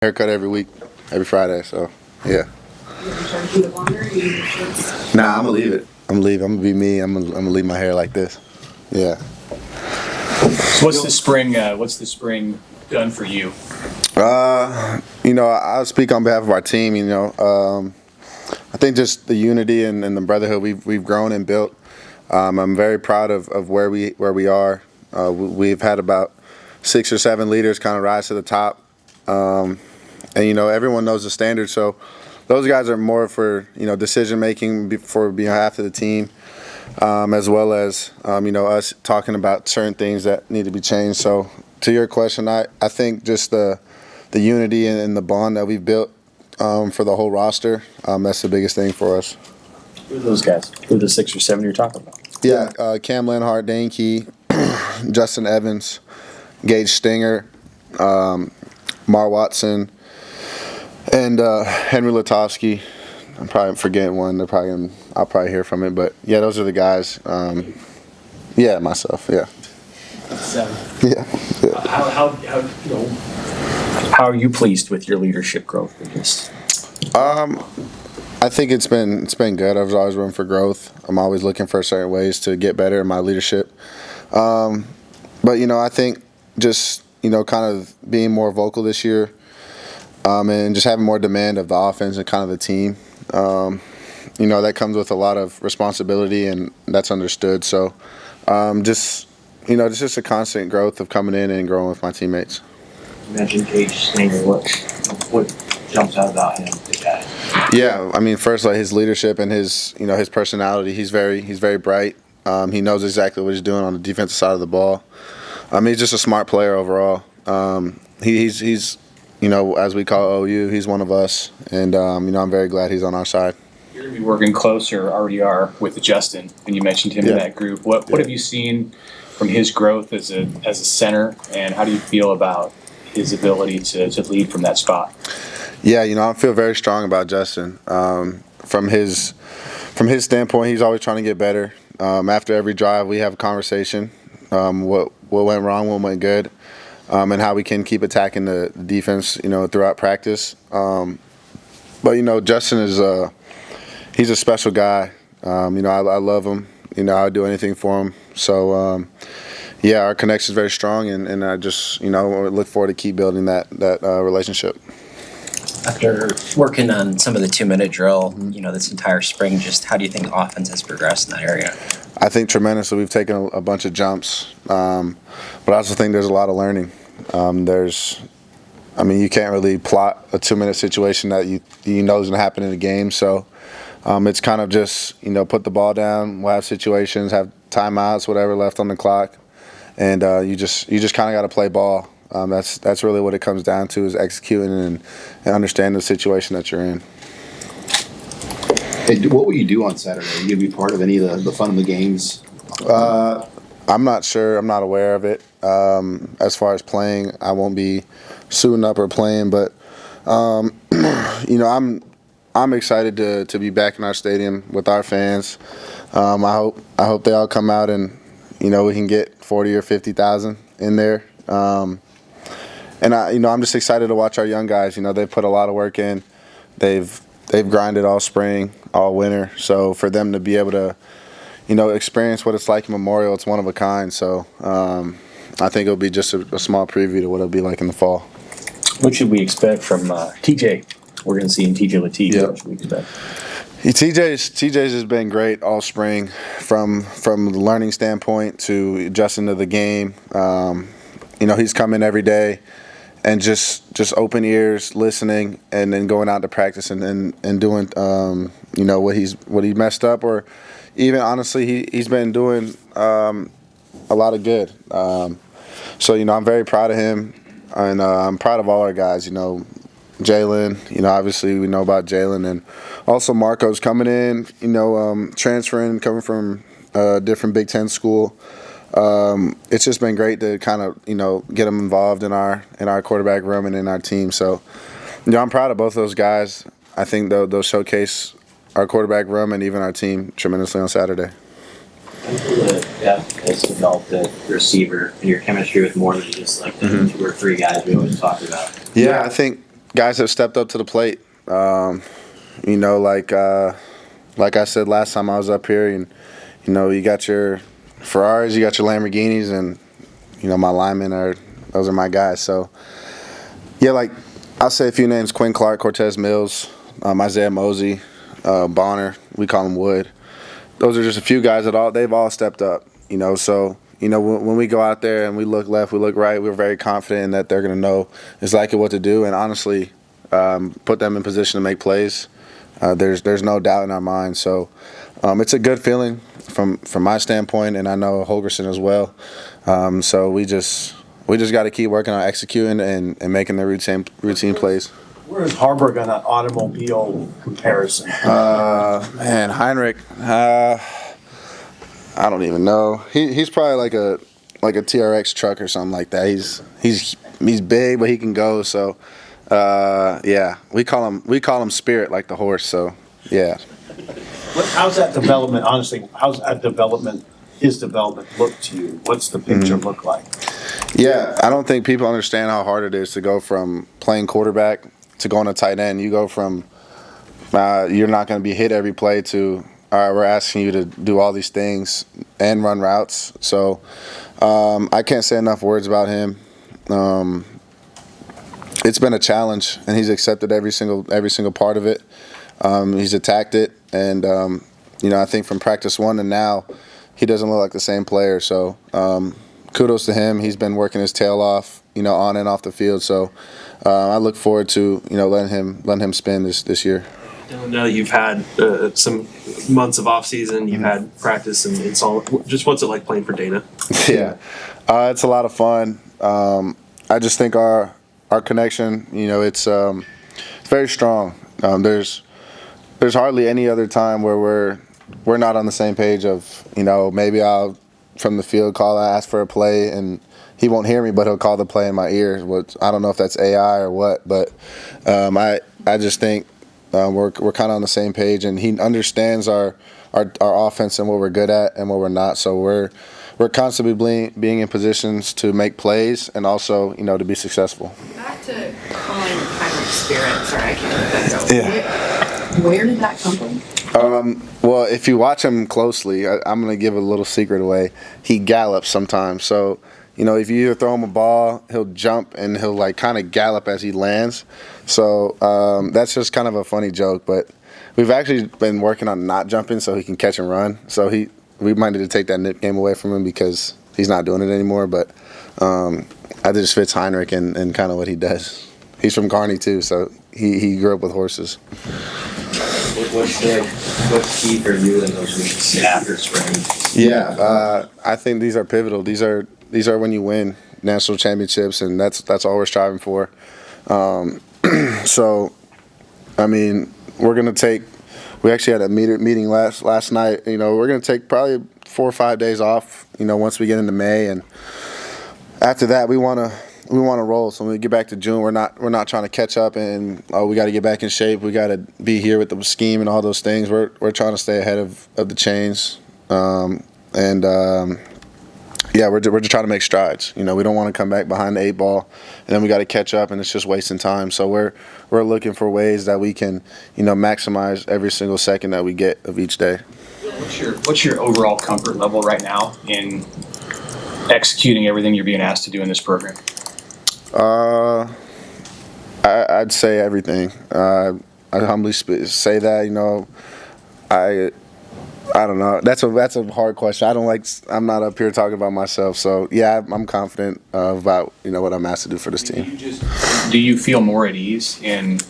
Haircut every week, every Friday. So yeah. You trying to keep it longer? You Nah, I'm gonna leave it. I'm gonna leave. I'm gonna be me. I'm gonna leave my hair like this. Yeah. So what's the spring? What's the spring done for you? I'll speak on behalf of our team. I think just the unity and the brotherhood we've grown and built. I'm very proud of where we are. We've had about 6 or 7 leaders kind of rise to the top, and everyone knows the standard. So those guys are more for decision making for behalf of the team, as well as us talking about certain things that need to be changed. So to your question, I think just the unity and the bond that we've built for the whole roster, that's the biggest thing for us. Who are those guys? Who are the 6 or 7 you're talking about? Yeah, Cam Lenhart, Dane Key, Justin Evans, Gage Stenger, Mar Watson, and Henry Lateef. I'm probably forgetting one. I'll probably hear from it, but yeah, those are the guys. Myself. Yeah. 7. Yeah. How are you pleased with your leadership growth? I think it's been good. There's always room for growth. I'm always looking for certain ways to get better in my leadership. But I think just kind of being more vocal this year, and just having more demand of the offense and kind of the team. That comes with a lot of responsibility, and that's understood. So, it's just a constant growth of coming in and growing with my teammates. You mentioned Gage Stenger. What jumps out about him, the guy? Yeah, first, his leadership and his personality. He's very bright. He knows exactly what he's doing on the defensive side of the ball. He's just a smart player overall. He's as we call OU, he's one of us, and I'm very glad he's on our side. You're going to be working closer, already are, with Justin, and you mentioned him in that group. What have you seen from his growth as a center, and how do you feel about his ability to lead from that spot? Yeah, I feel very strong about Justin. From his standpoint, he's always trying to get better. After every drive, we have a conversation. What went wrong, what went good, and how we can keep attacking the defense, throughout practice. But Justin is he's a special guy. I love him. I'd do anything for him. So our connection is very strong, and I just look forward to keep building that relationship. After working on some of the 2-minute drill, this entire spring, just how do you think offense has progressed in that area? I think tremendously. We've taken a bunch of jumps, but I also think there's a lot of learning. You can't really plot a 2-minute situation that you know is going to happen in a game. So it's kind of just put the ball down. We'll have situations, have timeouts, whatever left on the clock, and you just kind of got to play ball. That's really what it comes down to, is executing and understanding the situation that you're in. Hey, what will you do on Saturday? Are you going to be part of any of the fun of the games? I'm not sure. I'm not aware of it. As far as playing, I won't be suiting up or playing, but I'm excited to be back in our stadium with our fans. I hope they all come out and we can get 40 or 50,000 in there. And I'm just excited to watch our young guys. They've put a lot of work in. They've grinded all spring, all winter. So for them to be able to, experience what it's like in Memorial, it's one of a kind. So I think it'll be just a small preview to what it'll be like in the fall. What should we expect from TJ? We're going to see in TJ Lateef. Yep. What should we expect? TJ's has been great all spring, from the learning standpoint to adjusting to the game. He's coming every day and just open ears, listening, and then going out to practice and doing what he messed up, or even honestly he's been doing a lot of good. So I'm very proud of him, and I'm proud of all our guys. Jalen, obviously we know about Jalen, and also Marco's coming in, transferring, coming from a different Big Ten school. It's just been great to kind of, get them involved in our quarterback room and in our team. So, I'm proud of both those guys. I think they'll showcase our quarterback room and even our team tremendously on Saturday. The depth has developed the receiver and your chemistry with more than just like the 2 or 3 guys we always talk about. Yeah, I think guys have stepped up to the plate. You know, like I said last time I was up here, and you know, you got your Ferraris, you got your Lamborghinis, and you know, my linemen those are my guys. So yeah, like I'll say a few names: Quinn Clark, Cortez Mills, Isaiah Mosey, Bonner. We call him Wood. Those are just a few guys they've all stepped up. You know, so you know, when we go out there and we look left, we look right, we're very confident that they're going to know exactly what to do, and honestly, put them in position to make plays. There's no doubt in our minds. So it's a good feeling from my standpoint, and I know Holgorsen as well. So we just got to keep working on executing and making the routine plays. Where is Haarberg on that automobile comparison? Man, Heinrich, I don't even know. He's probably like a TRX truck or something like that. He's big, but he can go. So yeah, we call him Spirit, like the horse. So yeah. How's that development? Honestly, how's that development? His development look to you? What's the picture look like? Yeah, I don't think people understand how hard it is to go from playing quarterback to going to tight end. You go from you're not going to be hit every play to, all right, we're asking you to do all these things and run routes. So I can't say enough words about him. It's been a challenge, and he's accepted every single part of it. He's attacked it, and you know, I think from practice 1 to now, he doesn't look like the same player. So kudos to him. He's been working his tail off, you know, on and off the field. So I look forward to, you know, letting him spin this year. I know you've had some months of off season. You've had practice, and it's all. Just what's it like playing for Dana? Yeah, it's a lot of fun. I just think our connection, you know, it's very strong. There's hardly any other time where we're not on the same page of, you know, maybe I'll from the field ask for a play, and he won't hear me, but he'll call the play in my ear. Which I don't know if that's AI or what, but I just think we're kind of on the same page, and he understands our offense and what we're good at and what we're not. So we're constantly being in positions to make plays and also, you know, to be successful. Back to calling Heinrich Spirit. Sorry, I can't let that go. Yeah. Where did that come from? Well, if you watch him closely, I'm going to give a little secret away. He gallops sometimes. So, you know, if you either throw him a ball, he'll jump and he'll like kind of gallop as he lands. So that's just kind of a funny joke. But we've actually been working on not jumping so he can catch and run. So we might need to take that nickname away from him because he's not doing it anymore. But I think it just fits Heinrich and kind of what he does. He's from Kearney too, so he grew up with horses. What's key for you in those weeks after spring? Yeah, I think these are pivotal. These are when you win national championships, and that's all we're striving for. So, I mean, we're gonna take. We actually had a meeting last night. You know, we're gonna take probably 4 or 5 days off. You know, once we get into May, and after that, we wanna roll. So when we get back to June, we're not trying to catch up and we got to get back in shape. We got to be here with the scheme and all those things. We're trying to stay ahead of the chains, yeah, we're just trying to make strides. You know, we don't want to come back behind the 8 ball, and then we got to catch up, and it's just wasting time. So we're looking for ways that we can, you know, maximize every single second that we get of each day. What's your overall comfort level right now in executing everything you're being asked to do in this program? I'd say everything. I humbly say that. You know, I don't know. That's a hard question. I'm not up here talking about myself. So yeah, I'm confident about, you know, what I'm asked to do for this team. Do you feel more at ease in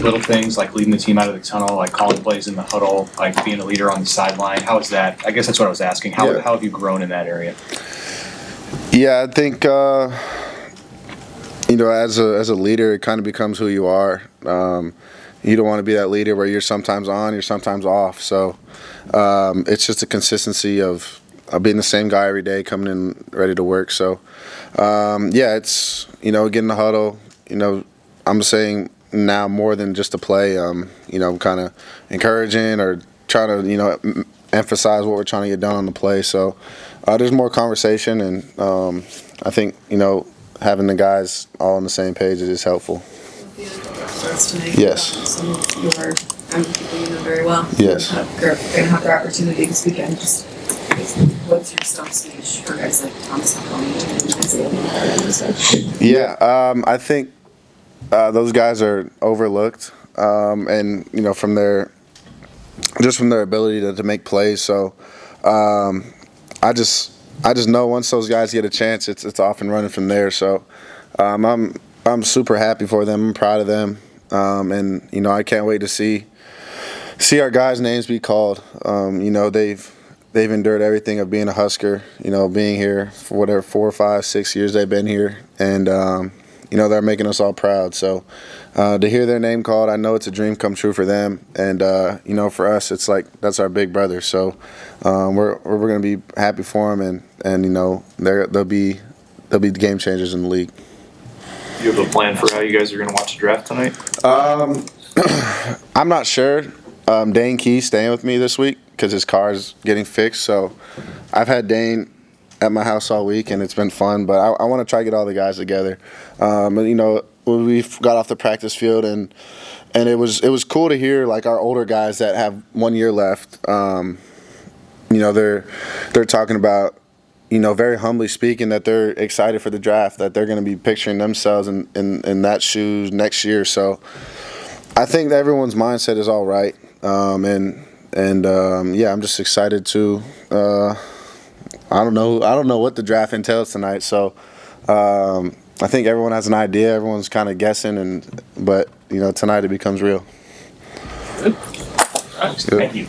little things like leading the team out of the tunnel, like calling plays in the huddle, like being a leader on the sideline? How is that? I guess that's what I was asking. How have you grown in that area? Yeah, I think you know, as a leader, it kind of becomes who you are. You don't want to be that leader where you're sometimes on, you're sometimes off. So it's just a consistency of being the same guy every day, coming in ready to work. So yeah, it's, you know, getting the huddle. You know, I'm saying now more than just a play. You know, kind of encouraging or trying to, you know, emphasize what we're trying to get done on the play. So there's more conversation, and I think, you know, having the guys all on the same page is helpful. Yes. I'm people you know very well. Yes. They're gonna have their opportunity this weekend. Just what's your stump speech for guys like Thomas and Yeah, I think those guys are overlooked, and from their ability to make plays. So I just know once those guys get a chance, it's off and running from there. So I'm super happy for them. I'm proud of them, and I can't wait to see our guys' names be called. They've endured everything of being a Husker. Being here for whatever 4, 5, 6 years they've been here, and they're making us all proud. So to hear their name called, I know it's a dream come true for them, and for us, it's like that's our big brother. So we're going to be happy for them, and they'll be game changers in the league. Do you have a plan for how you guys are going to watch the draft tonight? I'm not sure. Dane Key's staying with me this week because his car's getting fixed. So I've had Dane at my house all week, and it's been fun. But I want to try to get all the guys together. We got off the practice field, and it was cool to hear like our older guys that have 1 year left. They're talking about, very humbly speaking, that they're excited for the draft, that they're going to be picturing themselves in that shoes next year. So I think that everyone's mindset is all right. I'm just excited to. I don't know what the draft entails tonight. So I think everyone has an idea. Everyone's kind of guessing, but tonight it becomes real. Good. Thank you.